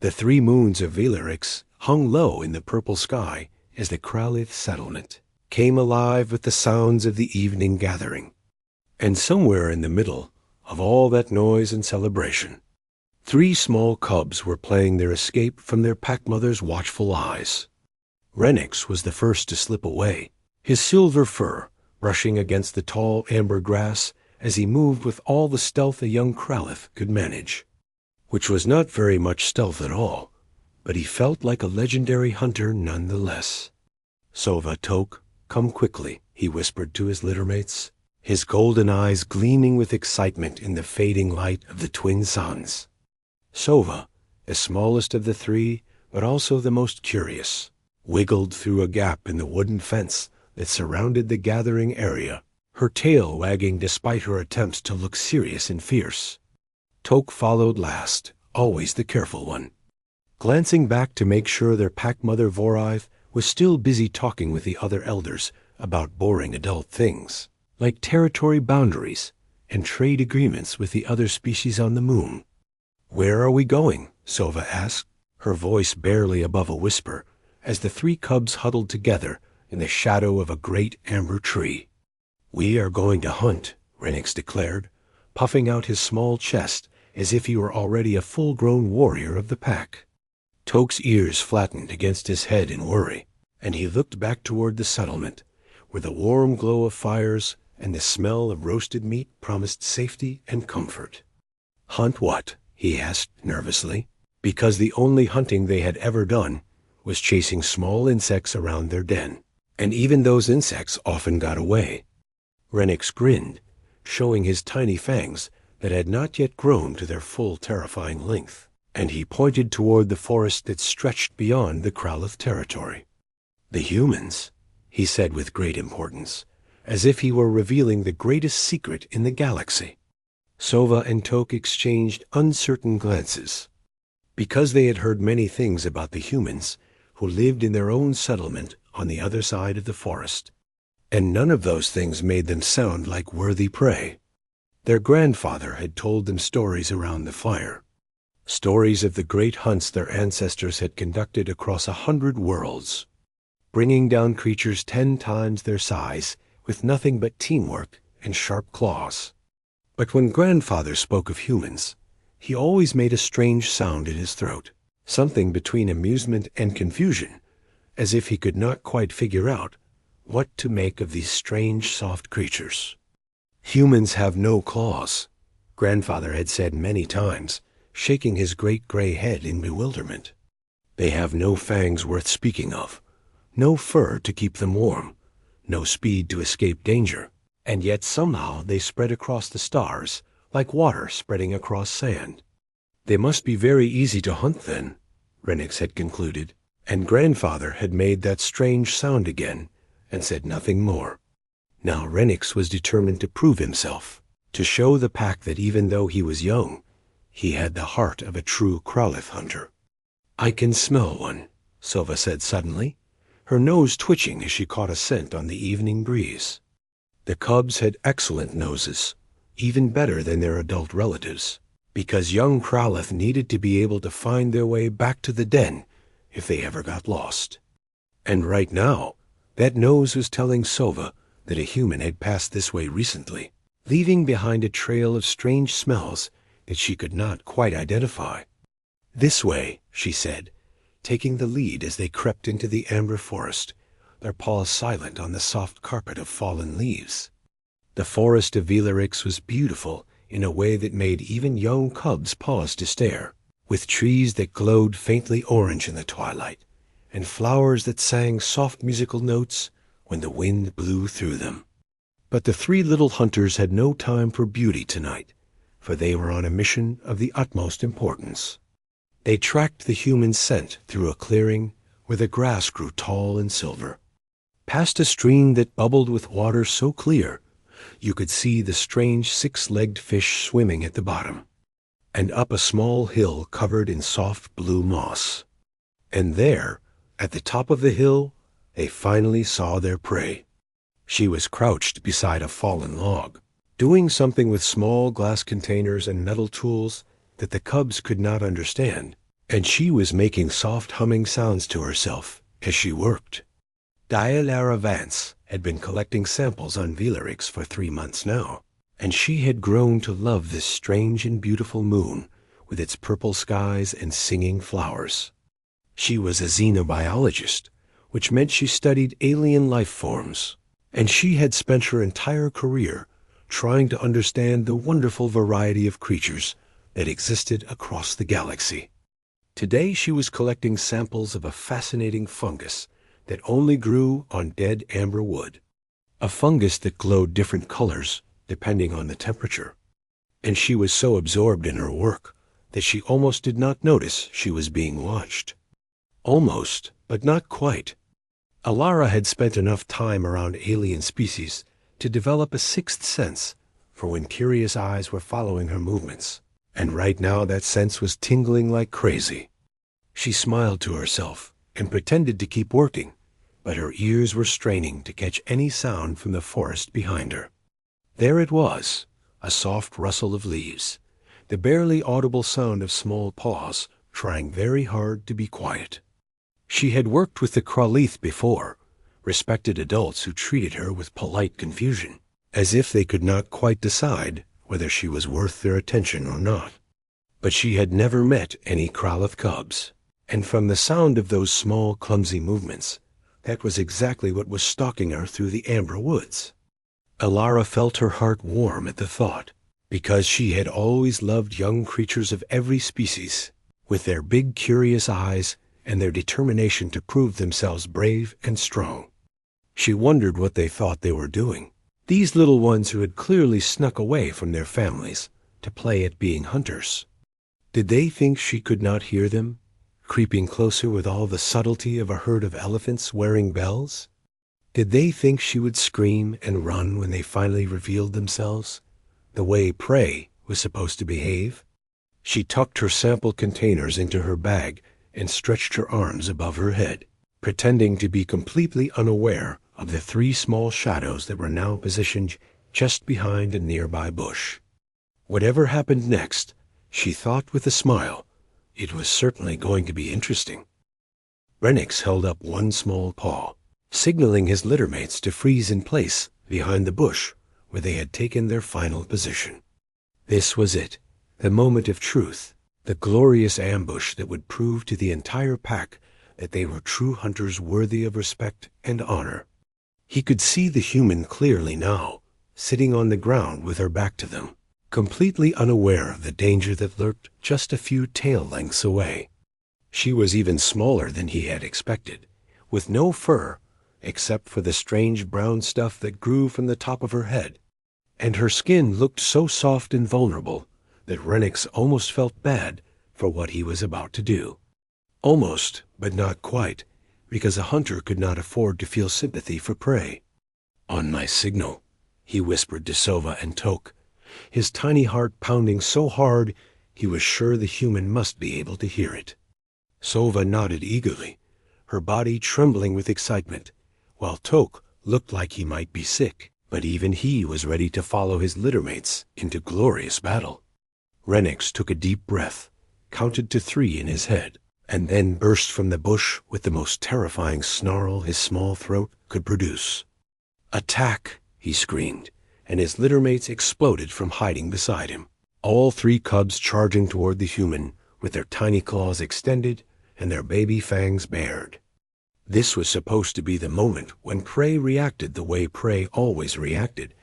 The 3 moons of Velarix hung low in the purple sky as the Kralith settlement came alive with the sounds of the evening gathering. And somewhere in the middle of all that noise and celebration, 3 small cubs were playing their escape from their pack mother's watchful eyes. Renix was the first to slip away, his silver fur brushing against the tall amber grass as he moved with all the stealth a young Kralith could manage, which was not very much stealth at all, but he felt like a legendary hunter nonetheless. "Sova, Tok, come quickly," he whispered to his littermates, his golden eyes gleaming with excitement in the fading light of the twin suns. Sova, the smallest of the 3, but also the most curious, wiggled through a gap in the wooden fence that surrounded the gathering area, her tail wagging despite her attempts to look serious and fierce. Tok followed last, always the careful one, glancing back to make sure their pack mother Vorive was still busy talking with the other elders about boring adult things, like territory boundaries and trade agreements with the other species on the moon. "Where are we going?" Sova asked, her voice barely above a whisper, as the 3 cubs huddled together in the shadow of a great amber tree. "We are going to hunt," Renix declared, puffing out his small chest as if he were already a full-grown warrior of the pack. Tok's ears flattened against his head in worry, and he looked back toward the settlement, where the warm glow of fires and the smell of roasted meat promised safety and comfort. "Hunt what?" he asked nervously, because the only hunting they had ever done was chasing small insects around their den, and even those insects often got away. Renix grinned, showing his tiny fangs that had not yet grown to their full terrifying length, and he pointed toward the forest that stretched beyond the Kralith territory. "The humans," he said with great importance, as if he were revealing the greatest secret in the galaxy. Sova and Tok exchanged uncertain glances, because they had heard many things about the humans who lived in their own settlement on the other side of the forest, and none of those things made them sound like worthy prey. Their grandfather had told them stories around the fire, stories of the great hunts their ancestors had conducted across 100 worlds, bringing down creatures 10 times their size with nothing but teamwork and sharp claws. But when grandfather spoke of humans, he always made a strange sound in his throat, something between amusement and confusion, as if he could not quite figure out what to make of these strange, soft creatures. "Humans have no claws," grandfather had said many times, shaking his great gray head in bewilderment. "They have no fangs worth speaking of, no fur to keep them warm, no speed to escape danger, and yet somehow they spread across the stars like water spreading across sand. They must be very easy to hunt then," Renix had concluded, and grandfather had made that strange sound again and said nothing more. Now Renix was determined to prove himself, to show the pack that even though he was young, he had the heart of a true Kralith hunter. "I can smell one," Sova said suddenly, her nose twitching as she caught a scent on the evening breeze. The cubs had excellent noses, even better than their adult relatives, because young Kralith needed to be able to find their way back to the den if they ever got lost. And right now, that nose was telling Sova that a human had passed this way recently, leaving behind a trail of strange smells that she could not quite identify. "This way," she said, taking the lead as they crept into the amber forest, their paws silent on the soft carpet of fallen leaves. The forest of Velarix was beautiful in a way that made even young cubs pause to stare, with trees that glowed faintly orange in the twilight, and flowers that sang soft musical notes when the wind blew through them. But the 3 little hunters had no time for beauty tonight, for they were on a mission of the utmost importance. They tracked the human scent through a clearing where the grass grew tall and silver, past a stream that bubbled with water so clear you could see the strange 6-legged fish swimming at the bottom, and up a small hill covered in soft blue moss. And there, at the top of the hill, they finally saw their prey. She was crouched beside a fallen log, doing something with small glass containers and metal tools that the cubs could not understand, and she was making soft humming sounds to herself as she worked. Dialara Vance had been collecting samples on Velarix for 3 months now, and she had grown to love this strange and beautiful moon with its purple skies and singing flowers. She was a xenobiologist, which meant she studied alien life forms, and she had spent her entire career trying to understand the wonderful variety of creatures that existed across the galaxy. Today she was collecting samples of a fascinating fungus that only grew on dead amber wood, a fungus that glowed different colors depending on the temperature. And she was so absorbed in her work that she almost did not notice she was being watched. Almost, but not quite. Alara had spent enough time around alien species to develop a sixth sense for when curious eyes were following her movements, and right now that sense was tingling like crazy. She smiled to herself and pretended to keep working, but her ears were straining to catch any sound from the forest behind her. There it was, a soft rustle of leaves, the barely audible sound of small paws trying very hard to be quiet. She had worked with the Kralith before, respected adults who treated her with polite confusion, as if they could not quite decide whether she was worth their attention or not. But she had never met any Kralith cubs, and from the sound of those small, clumsy movements, that was exactly what was stalking her through the amber woods. Alara felt her heart warm at the thought, because she had always loved young creatures of every species, with their big, curious eyes and their determination to prove themselves brave and strong. She wondered what they thought they were doing, these little ones who had clearly snuck away from their families to play at being hunters. Did they think she could not hear them, creeping closer with all the subtlety of a herd of elephants wearing bells? Did they think she would scream and run when they finally revealed themselves, the way prey was supposed to behave? She tucked her sample containers into her bag and stretched her arms above her head, pretending to be completely unaware of the 3 small shadows that were now positioned just behind a nearby bush. Whatever happened next, she thought with a smile, it was certainly going to be interesting. Renix held up one small paw, signaling his littermates to freeze in place behind the bush where they had taken their final position. This was it, the moment of truth, the glorious ambush that would prove to the entire pack that they were true hunters worthy of respect and honor. He could see the human clearly now, sitting on the ground with her back to them, completely unaware of the danger that lurked just a few tail lengths away. She was even smaller than he had expected, with no fur except for the strange brown stuff that grew from the top of her head, and her skin looked so soft and vulnerable that Renix almost felt bad for what he was about to do. Almost, but not quite, because a hunter could not afford to feel sympathy for prey. "On my signal," he whispered to Sova and Tok, his tiny heart pounding so hard he was sure the human must be able to hear it. Sova nodded eagerly, her body trembling with excitement, while Tok looked like he might be sick, but even he was ready to follow his littermates into glorious battle. Renix took a deep breath, counted to 3 in his head, and then burst from the bush with the most terrifying snarl his small throat could produce. "Attack!" he screamed, and his littermates exploded from hiding beside him, all 3 cubs charging toward the human with their tiny claws extended and their baby fangs bared. This was supposed to be the moment when prey reacted the way prey always reacted,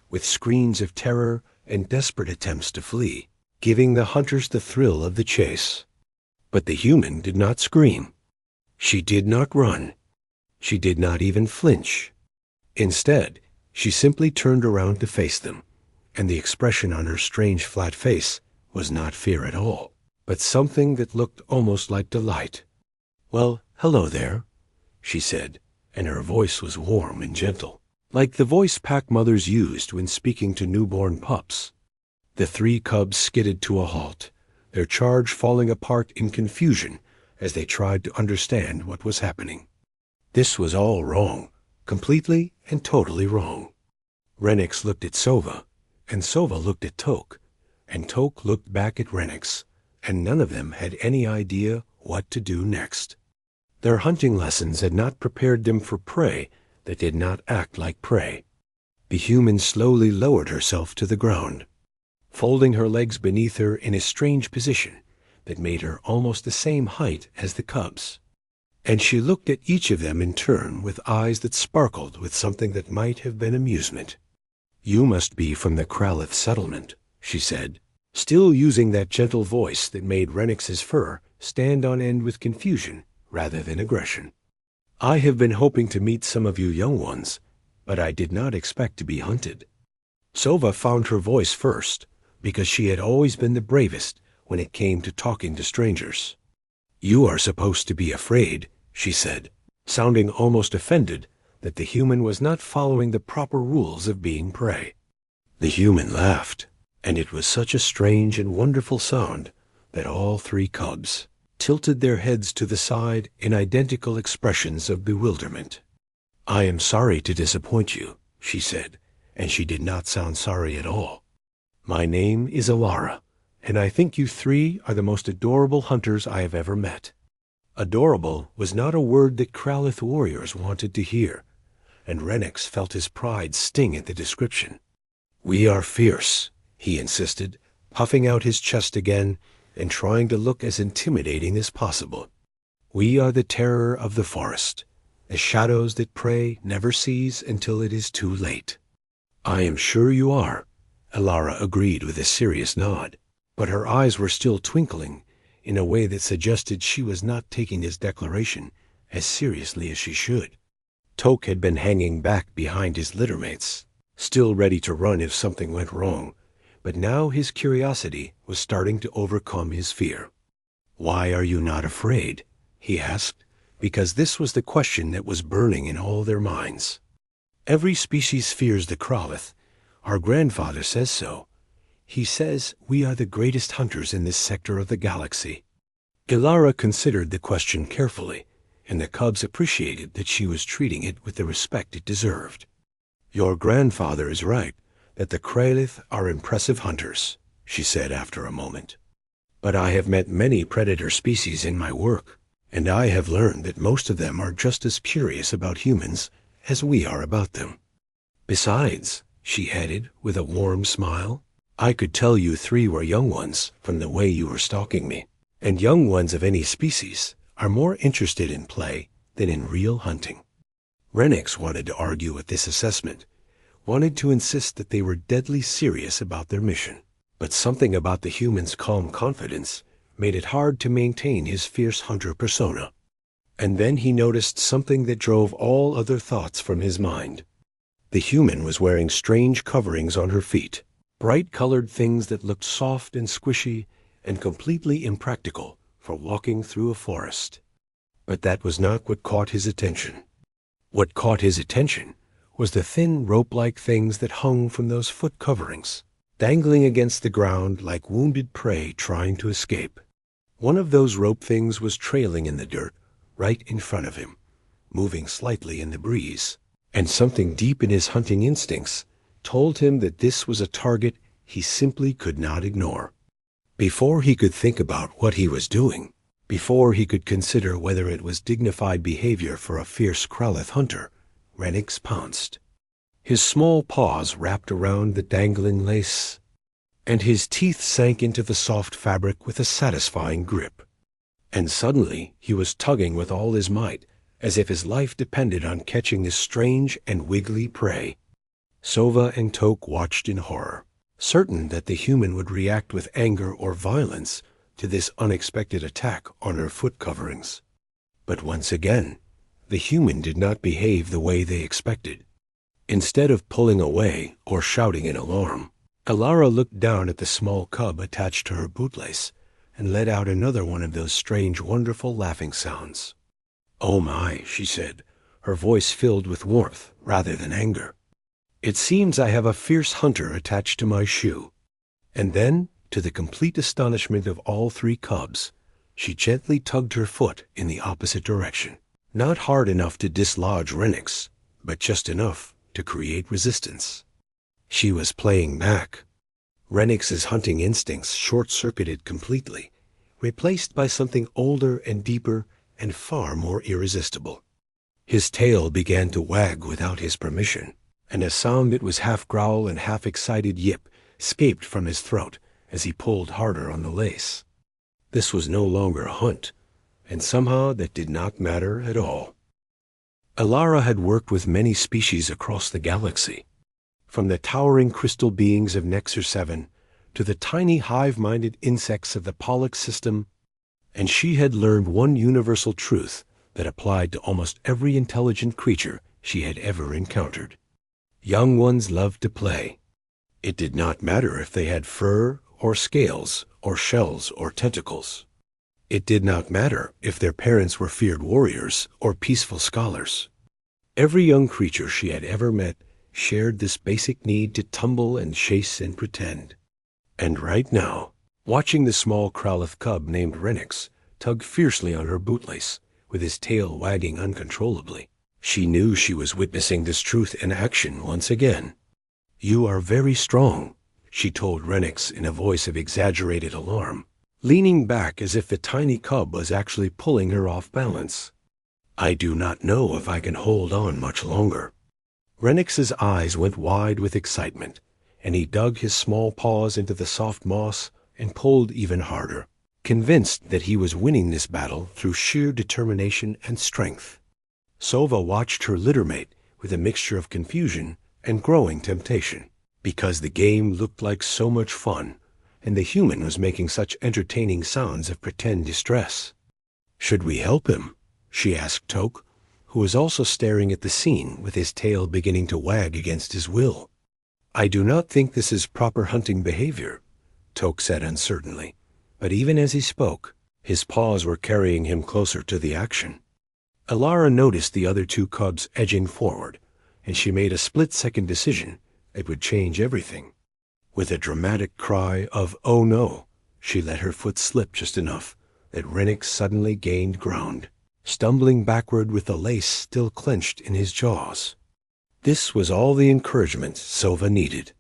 with screams of terror and desperate attempts to flee, giving the hunters the thrill of the chase. But the human did not scream. She did not run. She did not even flinch. Instead, she simply turned around to face them, and the expression on her strange flat face was not fear at all, but something that looked almost like delight. "Well, hello there," she said, and her voice was warm and gentle, like the voice pack mothers used when speaking to newborn pups. The 3 cubs skidded to a halt, their charge falling apart in confusion as they tried to understand what was happening. This was all wrong, completely and totally wrong. Renix looked at Sova, and Sova looked at Tok, and Tok looked back at Renix, and none of them had any idea what to do next. Their hunting lessons had not prepared them for prey that did not act like prey. The human slowly lowered herself to the ground, folding her legs beneath her in a strange position that made her almost the same height as the cubs. And she looked at each of them in turn with eyes that sparkled with something that might have been amusement. "You must be from the Kralith settlement," she said, still using that gentle voice that made Renix's fur stand on end with confusion rather than aggression. "I have been hoping to meet some of you young ones, but I did not expect to be hunted." Sova found her voice first, because she had always been the bravest when it came to talking to strangers. "You are supposed to be afraid," she said, sounding almost offended that the human was not following the proper rules of being prey. The human laughed, and it was such a strange and wonderful sound that all three cubs tilted their heads to the side in identical expressions of bewilderment. "I am sorry to disappoint you," she said, and she did not sound sorry at all. "My name is Alara, and I think you three are the most adorable hunters I have ever met." Adorable was not a word that Kralith warriors wanted to hear, and Renix felt his pride sting at the description. "We are fierce," he insisted, puffing out his chest again and trying to look as intimidating as possible. "We are the terror of the forest, the shadows that prey never sees until it is too late." "I am sure you are," Alara agreed with a serious nod, but her eyes were still twinkling in a way that suggested she was not taking his declaration as seriously as she should. Toke had been hanging back behind his littermates, still ready to run if something went wrong, but now his curiosity was starting to overcome his fear. "Why are you not afraid?" he asked, because this was the question that was burning in all their minds. "Every species fears the Kralith. Our grandfather says so. He says we are the greatest hunters in this sector of the galaxy." Ilara considered the question carefully, and the cubs appreciated that she was treating it with the respect it deserved. "Your grandfather is right, that the Kralith are impressive hunters," she said after a moment. "But I have met many predator species in my work, and I have learned that most of them are just as curious about humans as we are about them. Besides," she added with a warm smile, "I could tell you three were young ones from the way you were stalking me, and young ones of any species are more interested in play than in real hunting." Renix wanted to argue with this assessment, wanted to insist that they were deadly serious about their mission, but something about the human's calm confidence made it hard to maintain his fierce hunter persona. And then he noticed something that drove all other thoughts from his mind. The human was wearing strange coverings on her feet, bright-colored things that looked soft and squishy and completely impractical for walking through a forest. But that was not what caught his attention. What caught his attention was the thin rope-like things that hung from those foot coverings, dangling against the ground like wounded prey trying to escape. One of those rope things was trailing in the dirt right in front of him, moving slightly in the breeze, and something deep in his hunting instincts told him that this was a target he simply could not ignore. Before he could think about what he was doing, before he could consider whether it was dignified behavior for a fierce Kralith hunter, Renix pounced. His small paws wrapped around the dangling lace, and his teeth sank into the soft fabric with a satisfying grip. And suddenly he was tugging with all his might, as if his life depended on catching this strange and wiggly prey. Sova and Toke watched in horror, certain that the human would react with anger or violence to this unexpected attack on her foot coverings. But once again, the human did not behave the way they expected. Instead of pulling away or shouting in alarm, Alara looked down at the small cub attached to her bootlace and let out another one of those strange, wonderful laughing sounds. "Oh my," she said, her voice filled with warmth rather than anger. "It seems I have a fierce hunter attached to my shoe." And then, to the complete astonishment of all three cubs, she gently tugged her foot in the opposite direction. Not hard enough to dislodge Renix, but just enough to create resistance. She was playing back. Renix's hunting instincts short-circuited completely, replaced by something older and deeper and far more irresistible. His tail began to wag without his permission, and a sound that was half growl and half excited yip escaped from his throat as he pulled harder on the lace. This was no longer a hunt, and somehow that did not matter at all. Alara had worked with many species across the galaxy, from the towering crystal beings of Nexus 7 to the tiny hive-minded insects of the Pollux system, and she had learned one universal truth that applied to almost every intelligent creature she had ever encountered. Young ones loved to play. It did not matter if they had fur or scales or shells or tentacles. It did not matter if their parents were feared warriors or peaceful scholars. Every young creature she had ever met shared this basic need to tumble and chase and pretend. And right now, watching the small Kralith cub named Renix tug fiercely on her bootlace, with his tail wagging uncontrollably, she knew she was witnessing this truth in action once again. "You are very strong," she told Renix in a voice of exaggerated alarm, leaning back as if the tiny cub was actually pulling her off balance. "I do not know if I can hold on much longer." Renix's eyes went wide with excitement, and he dug his small paws into the soft moss and pulled even harder, convinced that he was winning this battle through sheer determination and strength. Sova watched her littermate with a mixture of confusion and growing temptation, because the game looked like so much fun, and the human was making such entertaining sounds of pretend distress. "Should we help him?" she asked Toke, who was also staring at the scene with his tail beginning to wag against his will. "I do not think this is proper hunting behavior," Toke said uncertainly, but even as he spoke, his paws were carrying him closer to the action. Alara noticed the other two cubs edging forward, and she made a split-second decision that would change everything. With a dramatic cry of "Oh no," she let her foot slip just enough that Renix suddenly gained ground, stumbling backward with the lace still clenched in his jaws. This was all the encouragement Sova needed.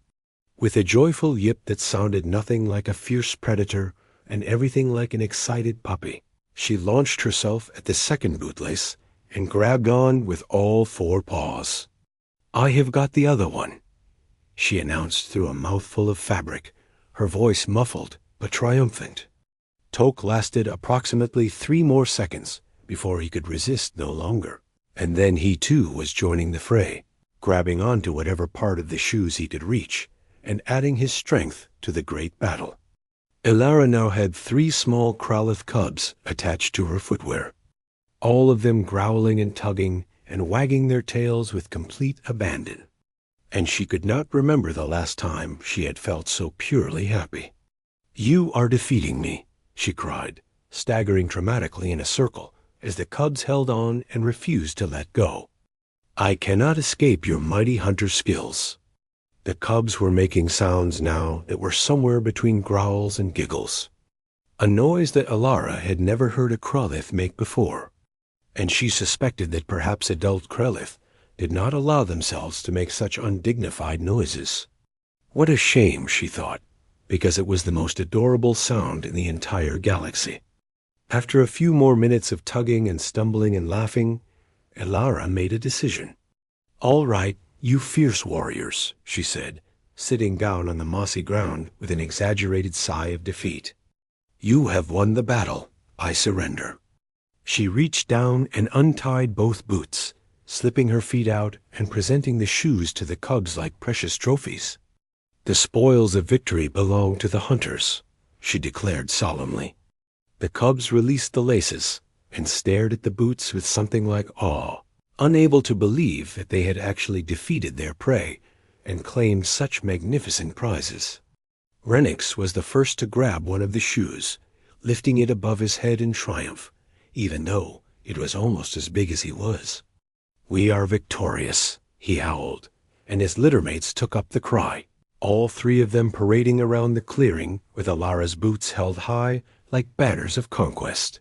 With a joyful yip that sounded nothing like a fierce predator and everything like an excited puppy, she launched herself at the second bootlace and grabbed on with all four paws. "I have got the other one," she announced through a mouthful of fabric, her voice muffled but triumphant. Toke lasted approximately 3 more seconds before he could resist no longer, and then he too was joining the fray, grabbing onto whatever part of the shoes he could reach, and adding his strength to the great battle. Alara now had 3 small Kralith cubs attached to her footwear, all of them growling and tugging and wagging their tails with complete abandon. And she could not remember the last time she had felt so purely happy. "You are defeating me," she cried, staggering dramatically in a circle as the cubs held on and refused to let go. "I cannot escape your mighty hunter skills." The cubs were making sounds now that were somewhere between growls and giggles, a noise that Alara had never heard a Kralith make before, and she suspected that perhaps adult Kralith did not allow themselves to make such undignified noises. What a shame, she thought, because it was the most adorable sound in the entire galaxy. After a few more minutes of tugging and stumbling and laughing, Alara made a decision. "All right, you fierce warriors," she said, sitting down on the mossy ground with an exaggerated sigh of defeat. "You have won the battle. I surrender." She reached down and untied both boots, slipping her feet out and presenting the shoes to the cubs like precious trophies. "The spoils of victory belong to the hunters," she declared solemnly. The cubs released the laces and stared at the boots with something like awe, unable to believe that they had actually defeated their prey and claimed such magnificent prizes. Renix was the first to grab one of the shoes, lifting it above his head in triumph, even though it was almost as big as he was. "We are victorious," he howled, and his littermates took up the cry, all 3 of them parading around the clearing with Alara's boots held high like banners of conquest.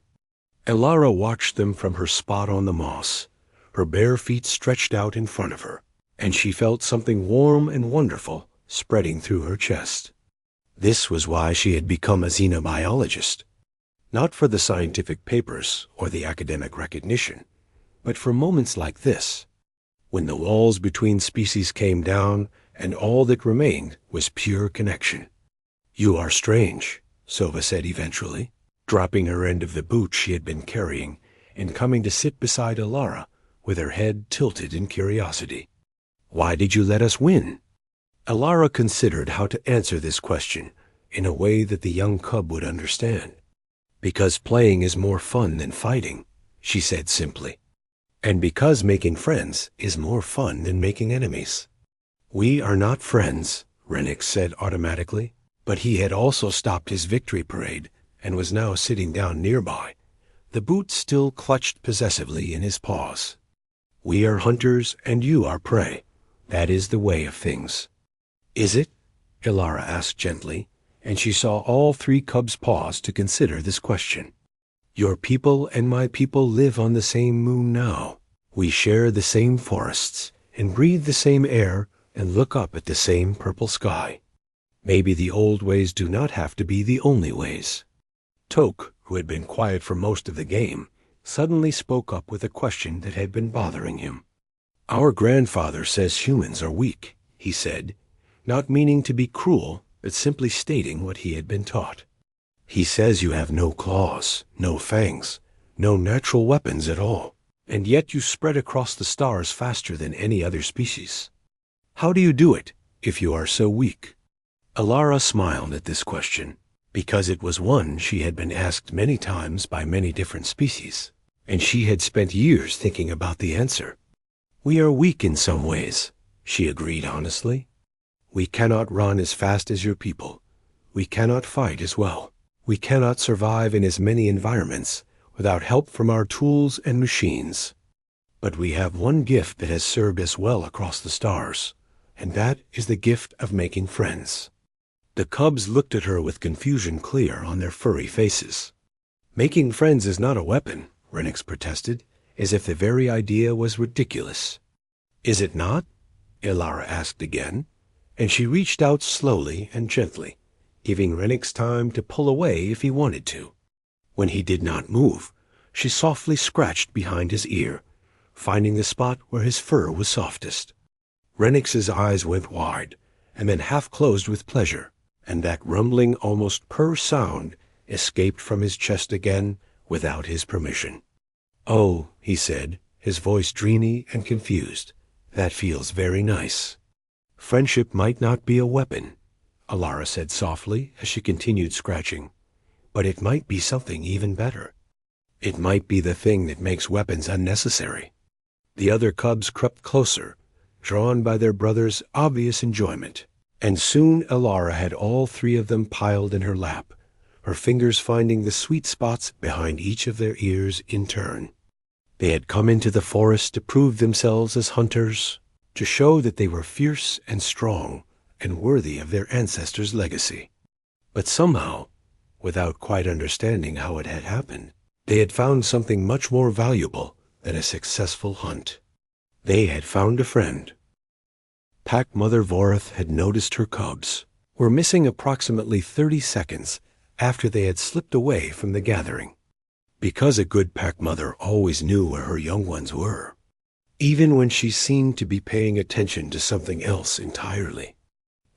Alara watched them from her spot on the moss, her bare feet stretched out in front of her, and she felt something warm and wonderful spreading through her chest. This was why she had become a xenobiologist. not for the scientific papers or the academic recognition, but for moments like this, when the walls between species came down and all that remained was pure connection. "You are strange," Sova said eventually, dropping her end of the boot she had been carrying and coming to sit beside Alara with her head tilted in curiosity. "Why did you let us win?" Alara considered how to answer this question in a way that the young cub would understand. "Because playing is more fun than fighting," she said simply. "And because making friends is more fun than making enemies." "We are not friends," Renix said automatically, but he had also stopped his victory parade and was now sitting down nearby, the boot still clutched possessively in his paws. "We are hunters and you are prey. That is the way of things." "Is it?" Ilara asked gently, and she saw all three cubs pause to consider this question. "Your people and my people live on the same moon now. We share the same forests and breathe the same air and look up at the same purple sky. Maybe the old ways do not have to be the only ways." Toke, who had been quiet for most of the game, suddenly spoke up with a question that had been bothering him. "Our grandfather says humans are weak," he said, not meaning to be cruel, but simply stating what he had been taught. "He says you have no claws, no fangs, no natural weapons at all, and yet you spread across the stars faster than any other species. How do you do it, if you are so weak?" Alara smiled at this question, because it was one she had been asked many times by many different species, and she had spent years thinking about the answer. "We are weak in some ways," she agreed honestly. "We cannot run as fast as your people. We cannot fight as well. We cannot survive in as many environments without help from our tools and machines. But we have one gift that has served us well across the stars, and that is the gift of making friends." The cubs looked at her with confusion clear on their furry faces. "Making friends is not a weapon," Renix protested, as if the very idea was ridiculous. "Is it not?" Ilara asked again, and she reached out slowly and gently, giving Renix time to pull away if he wanted to. When he did not move, she softly scratched behind his ear, finding the spot where his fur was softest. Renix's eyes went wide, and then half closed with pleasure, and that rumbling, almost purr sound escaped from his chest again without his permission. "Oh," he said, his voice dreamy and confused, "that feels very nice." "Friendship might not be a weapon," Alara said softly as she continued scratching, "but it might be something even better. It might be the thing that makes weapons unnecessary." The other cubs crept closer, drawn by their brother's obvious enjoyment, and soon Alara had all three of them piled in her lap, her fingers finding the sweet spots behind each of their ears in turn. They had come into the forest to prove themselves as hunters, to show that they were fierce and strong and worthy of their ancestors' legacy. But somehow, without quite understanding how it had happened, they had found something much more valuable than a successful hunt. They had found a friend. Pack Mother Vorith had noticed her cubs were missing approximately 30 seconds after they had slipped away from the gathering. Because a good pack mother always knew where her young ones were, even when she seemed to be paying attention to something else entirely.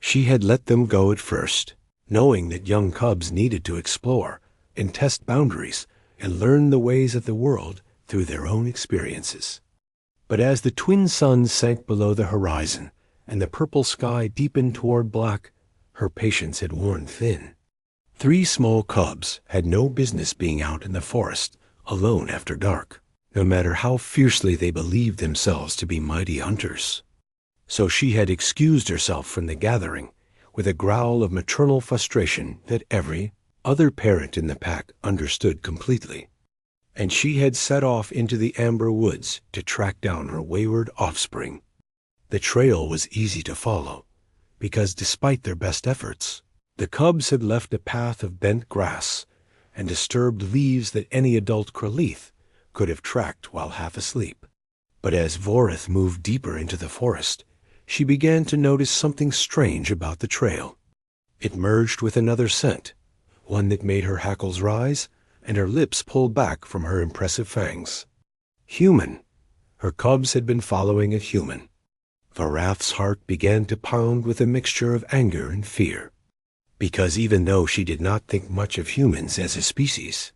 She had let them go at first, knowing that young cubs needed to explore and test boundaries and learn the ways of the world through their own experiences. But as the twin suns sank below the horizon and the purple sky deepened toward black, her patience had worn thin. 3 small cubs had no business being out in the forest alone after dark, no matter how fiercely they believed themselves to be mighty hunters. So she had excused herself from the gathering with a growl of maternal frustration that every other parent in the pack understood completely. And she had set off into the amber woods to track down her wayward offspring. The trail was easy to follow, because despite their best efforts, the cubs had left a path of bent grass and disturbed leaves that any adult Kralith could have tracked while half asleep. But as Vorith moved deeper into the forest, she began to notice something strange about the trail. It merged with another scent, one that made her hackles rise and her lips pulled back from her impressive fangs. Human. Her cubs had been following a human. Varath's heart began to pound with a mixture of anger and fear, because even though she did not think much of humans as a species,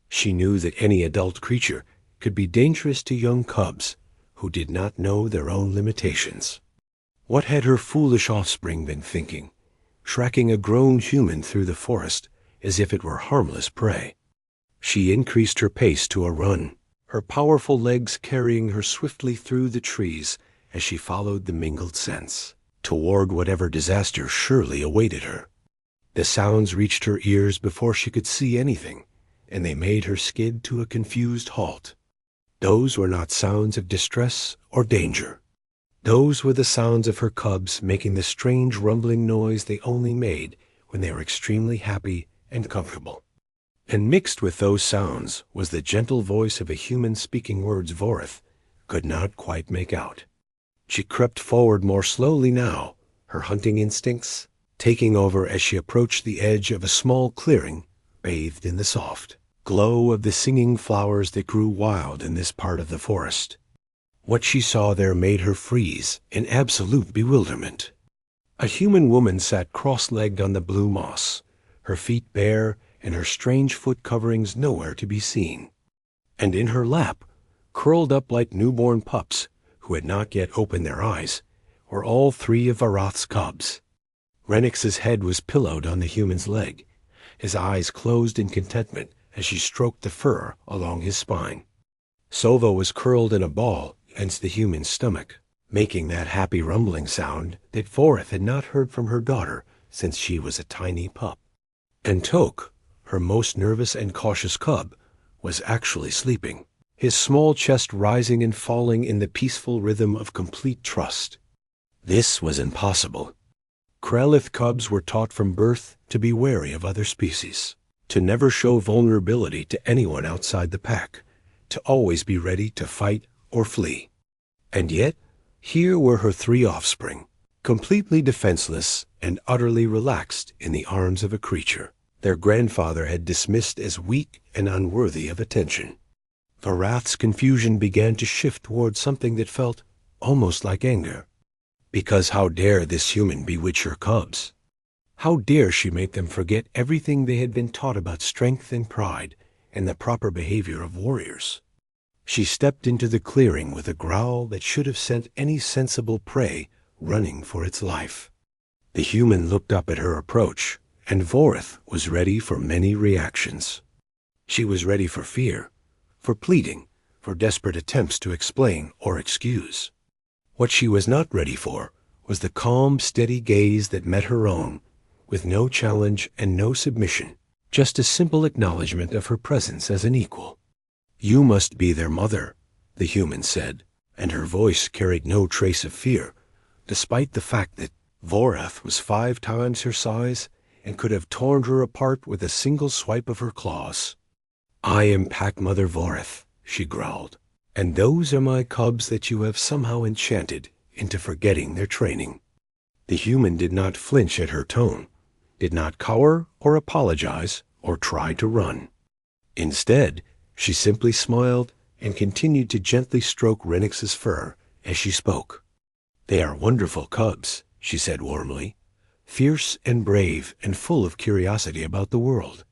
she knew that any adult creature could be dangerous to young cubs who did not know their own limitations. What had her foolish offspring been thinking, tracking a grown human through the forest as if it were harmless prey? She increased her pace to a run, her powerful legs carrying her swiftly through the trees as she followed the mingled scents, toward whatever disaster surely awaited her. The sounds reached her ears before she could see anything, and they made her skid to a confused halt. Those were not sounds of distress or danger. Those were the sounds of her cubs making the strange rumbling noise they only made when they were extremely happy and comfortable. And mixed with those sounds was the gentle voice of a human speaking words Vorith could not quite make out. She crept forward more slowly now, her hunting instincts taking over as she approached the edge of a small clearing bathed in the soft glow of the singing flowers that grew wild in this part of the forest. What she saw there made her freeze in absolute bewilderment. A human woman sat cross-legged on the blue moss, her feet bare and her strange foot coverings nowhere to be seen. And in her lap, curled up like newborn pups who had not yet opened their eyes, were all three of Varath's cubs. Renix's head was pillowed on the human's leg, his eyes closed in contentment as she stroked the fur along his spine. Sova was curled in a ball against the human's stomach, making that happy rumbling sound that Vorith had not heard from her daughter since she was a tiny pup. And Tok, her most nervous and cautious cub, was actually sleeping, his small chest rising and falling in the peaceful rhythm of complete trust. This was impossible. Kralith cubs were taught from birth to be wary of other species, to never show vulnerability to anyone outside the pack, to always be ready to fight or flee. And yet, here were her three offspring, completely defenseless and utterly relaxed in the arms of a creature their grandfather had dismissed as weak and unworthy of attention. Varath's confusion began to shift toward something that felt almost like anger. Because how dare this human bewitch her cubs? How dare she make them forget everything they had been taught about strength and pride and the proper behavior of warriors? She stepped into the clearing with a growl that should have sent any sensible prey running for its life. The human looked up at her approach, and Vorith was ready for many reactions. She was ready for fear, for pleading, for desperate attempts to explain or excuse. What she was not ready for was the calm, steady gaze that met her own, with no challenge and no submission, just a simple acknowledgement of her presence as an equal. "You must be their mother," the human said, and her voice carried no trace of fear, despite the fact that Vorith was 5 times her size and could have torn her apart with a single swipe of her claws. "I am Pack Mother Vorith," she growled, "and those are my cubs that you have somehow enchanted into forgetting their training." The human did not flinch at her tone, did not cower or apologize or try to run. Instead, she simply smiled and continued to gently stroke Renix's fur as she spoke. "They are wonderful cubs," she said warmly, "fierce and brave and full of curiosity about the world.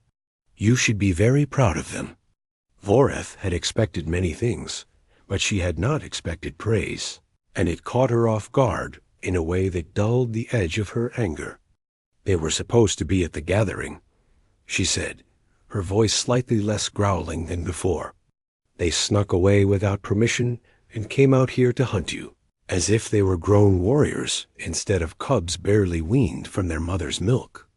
You should be very proud of them." Vorith had expected many things, but she had not expected praise, and it caught her off guard in a way that dulled the edge of her anger. "They were supposed to be at the gathering," she said, her voice slightly less growling than before. "They snuck away without permission and came out here to hunt you, as if they were grown warriors instead of cubs barely weaned from their mother's milk."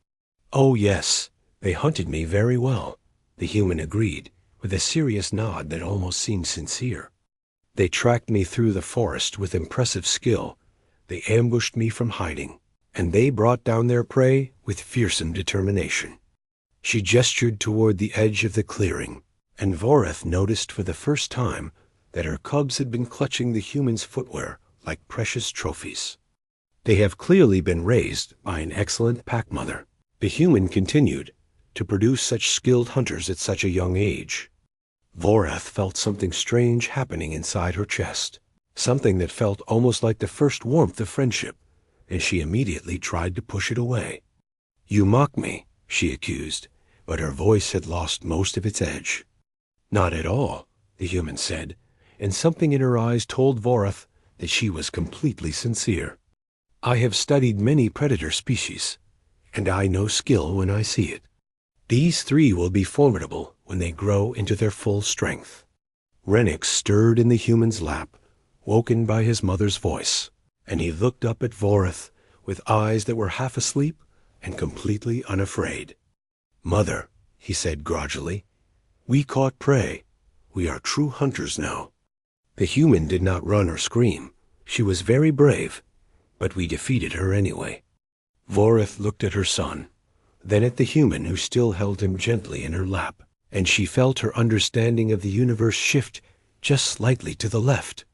"Oh yes, they hunted me very well," the human agreed, with a serious nod that almost seemed sincere. "They tracked me through the forest with impressive skill, they ambushed me from hiding, and they brought down their prey with fearsome determination." She gestured toward the edge of the clearing, and Vorith noticed for the first time that her cubs had been clutching the human's footwear like precious trophies. "They have clearly been raised by an excellent pack mother," the human continued, to produce such skilled hunters at such a young age. Vorath felt something strange happening inside her chest, something that felt almost like the first warmth of friendship, and she immediately tried to push it away. "You mock me," she accused, but her voice had lost most of its edge. "Not at all," the human said, and something in her eyes told Vorath that she was completely sincere. "I have studied many predator species, and I know skill when I see it. These three will be formidable when they grow into their full strength." Renix stirred in the human's lap, woken by his mother's voice, and he looked up at Vorath with eyes that were half asleep and completely unafraid. "Mother," he said grudgingly, "we caught prey. We are true hunters now." The human did not run or scream. She was very brave, but we defeated her anyway. Vorath looked at her son, then at the human who still held him gently in her lap, and she felt her understanding of the universe shift just slightly to the left.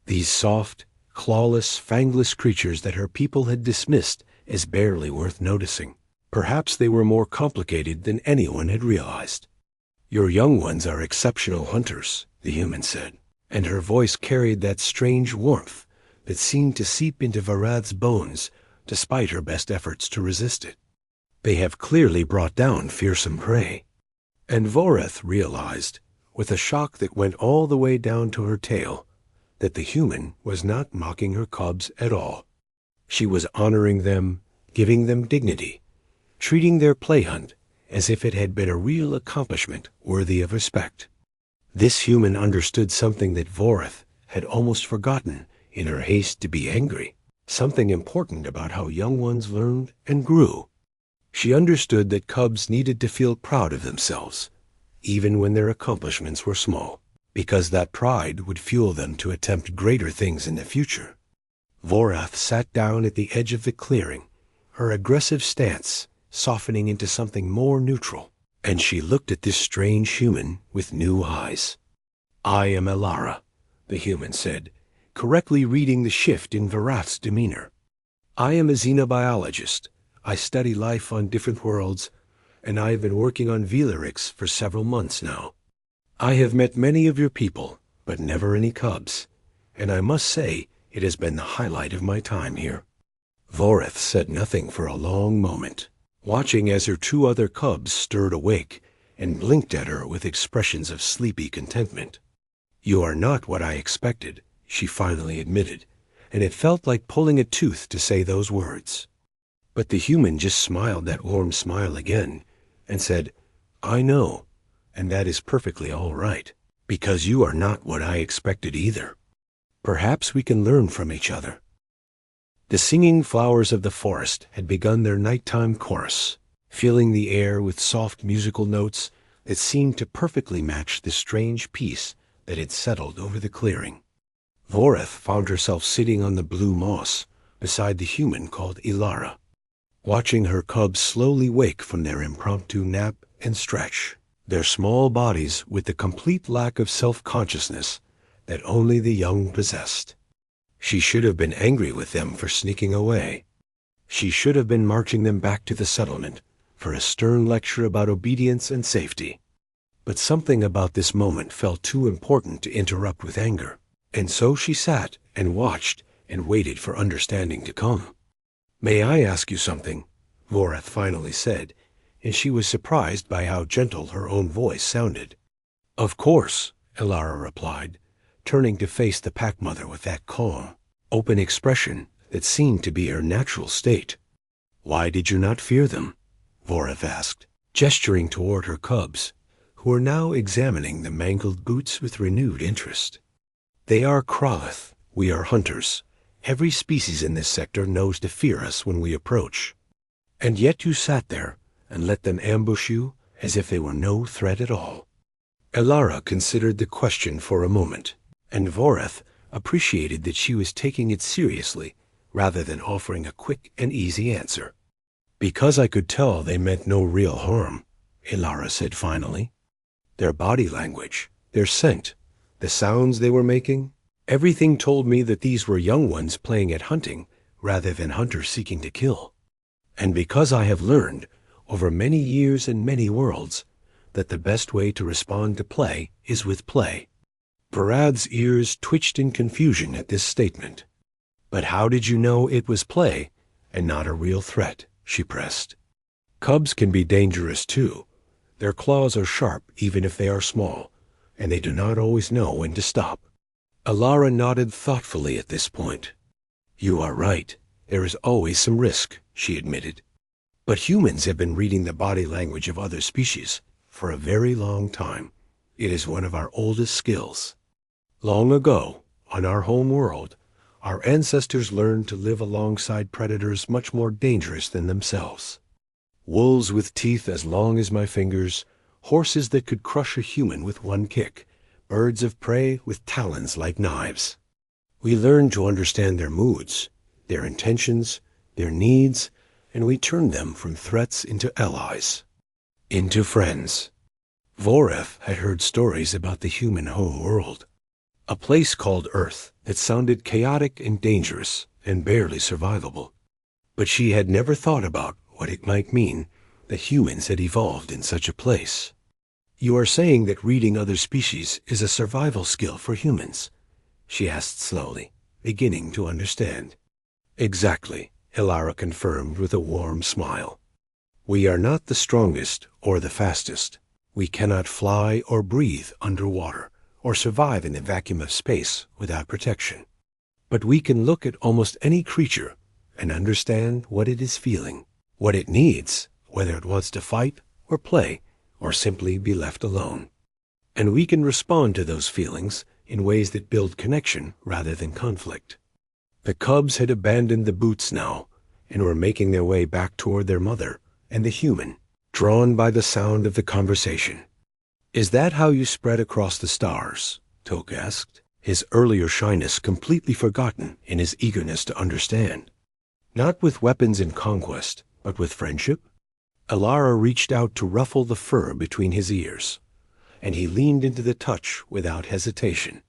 These soft, clawless, fangless creatures that her people had dismissed as barely worth noticing. Perhaps they were more complicated than anyone had realized. "Your young ones are exceptional hunters," the human said, and her voice carried that strange warmth that seemed to seep into Vorath's bones despite her best efforts to resist it. "They have clearly brought down fearsome prey." And Vorath realized, with a shock that went all the way down to her tail, that the human was not mocking her cubs at all. She was honoring them, giving them dignity, treating their play hunt as if it had been a real accomplishment worthy of respect. This human understood something that Vorath had almost forgotten in her haste to be angry, something important about how young ones learned and grew. She understood that cubs needed to feel proud of themselves, even when their accomplishments were small, because that pride would fuel them to attempt greater things in the future. Vorath sat down at the edge of the clearing, her aggressive stance softening into something more neutral, and she looked at this strange human with new eyes. "I am Elara," the human said, correctly reading the shift in Vorath's demeanor. "I am a xenobiologist. I study life on different worlds, and I have been working on Velarix for several months now. I have met many of your people, but never any cubs, and I must say it has been the highlight of my time here." Vorath said nothing for a long moment, watching as her two other cubs stirred awake and blinked at her with expressions of sleepy contentment. "You are not what I expected," she finally admitted, and it felt like pulling a tooth to say those words. But the human just smiled that warm smile again and said, "I know, and that is perfectly all right, because you are not what I expected either. Perhaps we can learn from each other." The singing flowers of the forest had begun their nighttime chorus, filling the air with soft musical notes that seemed to perfectly match the strange peace that had settled over the clearing. Vorath found herself sitting on the blue moss beside the human called Elara, watching her cubs slowly wake from their impromptu nap and stretch, their small bodies with the complete lack of self-consciousness that only the young possessed. She should have been angry with them for sneaking away. She should have been marching them back to the settlement for a stern lecture about obedience and safety. But something about this moment felt too important to interrupt with anger, and so she sat and watched and waited for understanding to come. "May I ask you something?" Vorath finally said, and she was surprised by how gentle her own voice sounded. "Of course," Elara replied, turning to face the pack mother with that calm, open expression that seemed to be her natural state. "Why did you not fear them?" Vorath asked, gesturing toward her cubs, who were now examining the mangled boots with renewed interest. "They are Kralith. We are hunters. Every species in this sector knows to fear us when we approach. And yet you sat there and let them ambush you as if they were no threat at all." Elara considered the question for a moment, and Vorath appreciated that she was taking it seriously rather than offering a quick and easy answer. "Because I could tell they meant no real harm," Elara said finally. "Their body language, their scent, the sounds they were making, everything told me that these were young ones playing at hunting rather than hunters seeking to kill. And because I have learned, over many years and many worlds, that the best way to respond to play is with play. Parad's ears twitched in confusion at this statement. But how did you know it was play and not a real threat? She pressed. Cubs can be dangerous too. Their claws are sharp even if they are small, and they do not always know when to stop. Alara nodded thoughtfully at this point. You are right. There is always some risk, she admitted. But humans have been reading the body language of other species for a very long time. It is one of our oldest skills. Long ago, on our home world, our ancestors learned to live alongside predators much more dangerous than themselves. Wolves with teeth as long as my fingers, horses that could crush a human with one kick, birds of prey with talons like knives. We learned to understand their moods, their intentions, their needs, and we turned them from threats into allies, into friends. Voreth had heard stories about the human home world, a place called Earth that sounded chaotic and dangerous and barely survivable. But she had never thought about what it might mean that humans had evolved in such a place. You are saying that reading other species is a survival skill for humans? She asked slowly, beginning to understand. Exactly, Alara confirmed with a warm smile. We are not the strongest or the fastest. We cannot fly or breathe underwater, or survive in the vacuum of space without protection. But we can look at almost any creature and understand what it is feeling, what it needs, whether it wants to fight or play or simply be left alone. And we can respond to those feelings in ways that build connection rather than conflict. The cubs had abandoned the boots now and were making their way back toward their mother and the human, drawn by the sound of the conversation. Is that how you spread across the stars? Tok asked, his earlier shyness completely forgotten in his eagerness to understand. Not with weapons and conquest, but with friendship? Alara reached out to ruffle the fur between his ears, and he leaned into the touch without hesitation.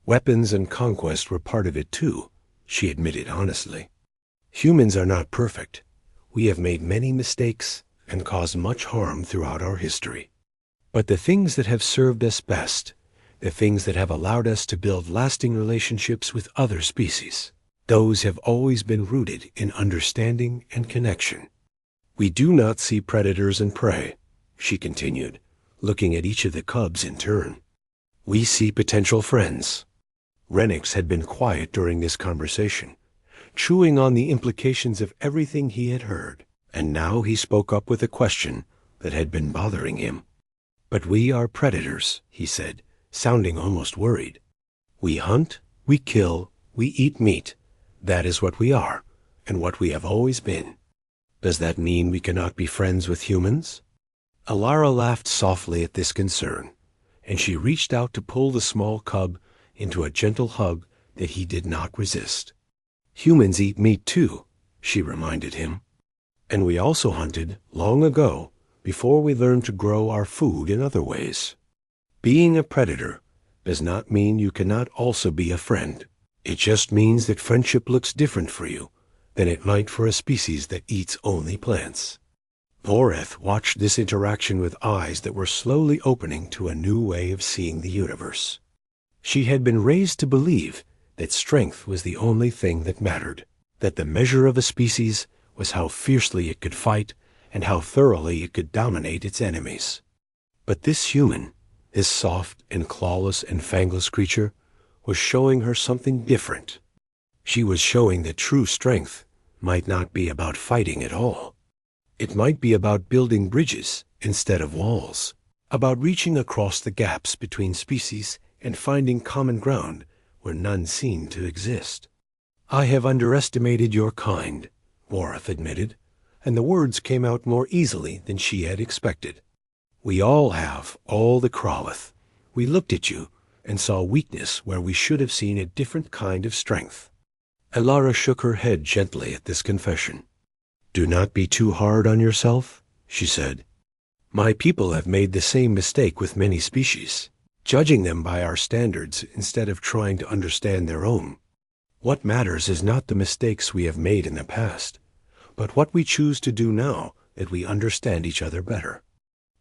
Weapons and conquest were part of it too, she admitted honestly. Humans are not perfect. We have made many mistakes and caused much harm throughout our history. But the things that have served us best, the things that have allowed us to build lasting relationships with other species, those have always been rooted in understanding and connection. We do not see predators and prey, she continued, looking at each of the cubs in turn. We see potential friends. Renix had been quiet during this conversation, chewing on the implications of everything he had heard, and now he spoke up with a question that had been bothering him. But we are predators, he said, sounding almost worried. We hunt, we kill, we eat meat. That is what we are, and what we have always been. Does that mean we cannot be friends with humans? Alara laughed softly at this concern, and she reached out to pull the small cub into a gentle hug that he did not resist. Humans eat meat too, she reminded him. And we also hunted long ago, before we learned to grow our food in other ways. Being a predator does not mean you cannot also be a friend. It just means that friendship looks different for you than it might for a species that eats only plants. Voreth watched this interaction with eyes that were slowly opening to a new way of seeing the universe. She had been raised to believe that strength was the only thing that mattered, that the measure of a species was how fiercely it could fight and how thoroughly it could dominate its enemies. But this human, this soft and clawless and fangless creature, was showing her something different. She was showing that true strength might not be about fighting at all. It might be about building bridges instead of walls, about reaching across the gaps between species and finding common ground where none seemed to exist. I have underestimated your kind, Voreth admitted, and the words came out more easily than she had expected. We all have, all the Kralith. We looked at you and saw weakness where we should have seen a different kind of strength. Alara shook her head gently at this confession. Do not be too hard on yourself, she said. My people have made the same mistake with many species, judging them by our standards instead of trying to understand their own. What matters is not the mistakes we have made in the past, but what we choose to do now that we understand each other better."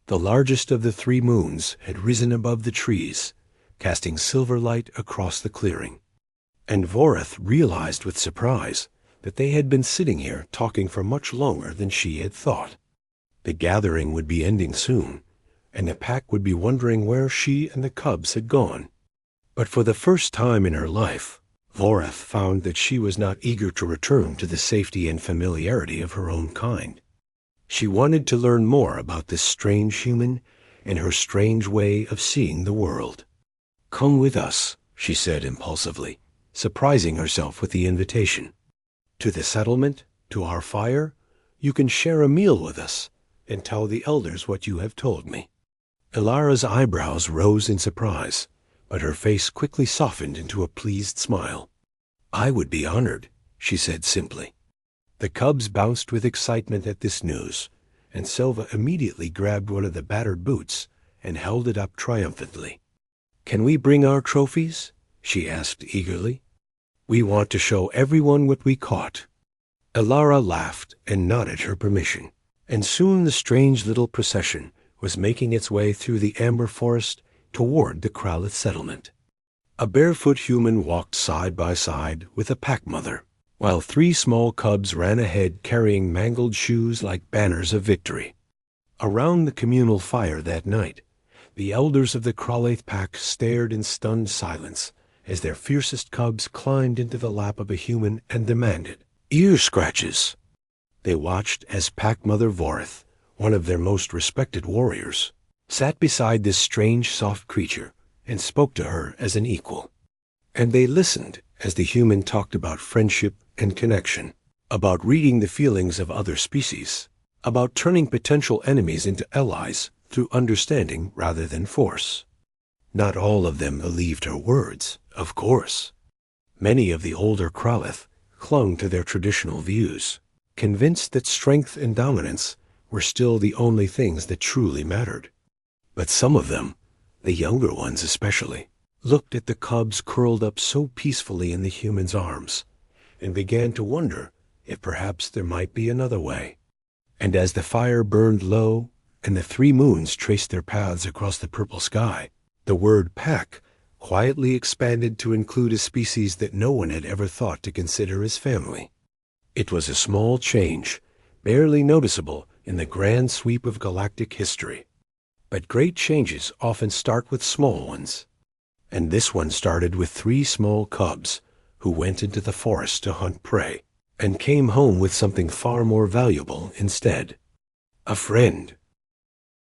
The largest of the 3 moons had risen above the trees, casting silver light across the clearing. And Vorith realized with surprise that they had been sitting here talking for much longer than she had thought. The gathering would be ending soon, and the pack would be wondering where she and the cubs had gone. But for the first time in her life, Vorith found that she was not eager to return to the safety and familiarity of her own kind. She wanted to learn more about this strange human and her strange way of seeing the world. "Come with us," she said impulsively, surprising herself with the invitation. "To the settlement, to our fire. You can share a meal with us and tell the elders what you have told me." Ilara's eyebrows rose in surprise, but her face quickly softened into a pleased smile. "I would be honored," she said simply. The cubs bounced with excitement at this news, and Silva immediately grabbed one of the battered boots and held it up triumphantly. "Can we bring our trophies?" she asked eagerly. "We want to show everyone what we caught." Ilara laughed and nodded her permission, and soon the strange little procession was making its way through the amber forest toward the Kralith settlement. A barefoot human walked side by side with a pack mother, while 3 small cubs ran ahead carrying mangled shoes like banners of victory. Around the communal fire that night, the elders of the Kralith pack stared in stunned silence as their fiercest cubs climbed into the lap of a human and demanded ear scratches. They watched as Pack Mother Vorith, one of their most respected warriors, sat beside this strange soft creature and spoke to her as an equal. And they listened as the human talked about friendship and connection, about reading the feelings of other species, about turning potential enemies into allies through understanding rather than force. Not all of them believed her words, of course. Many of the older Kralith clung to their traditional views, convinced that strength and dominance were still the only things that truly mattered. But some of them, the younger ones especially, looked at the cubs curled up so peacefully in the human's arms, and began to wonder if perhaps there might be another way. And as the fire burned low and the 3 moons traced their paths across the purple sky, the word pack quietly expanded to include a species that no one had ever thought to consider as family. It was a small change, barely noticeable in the grand sweep of galactic history. But great changes often start with small ones. And this one started with 3 small cubs who went into the forest to hunt prey and came home with something far more valuable instead. A friend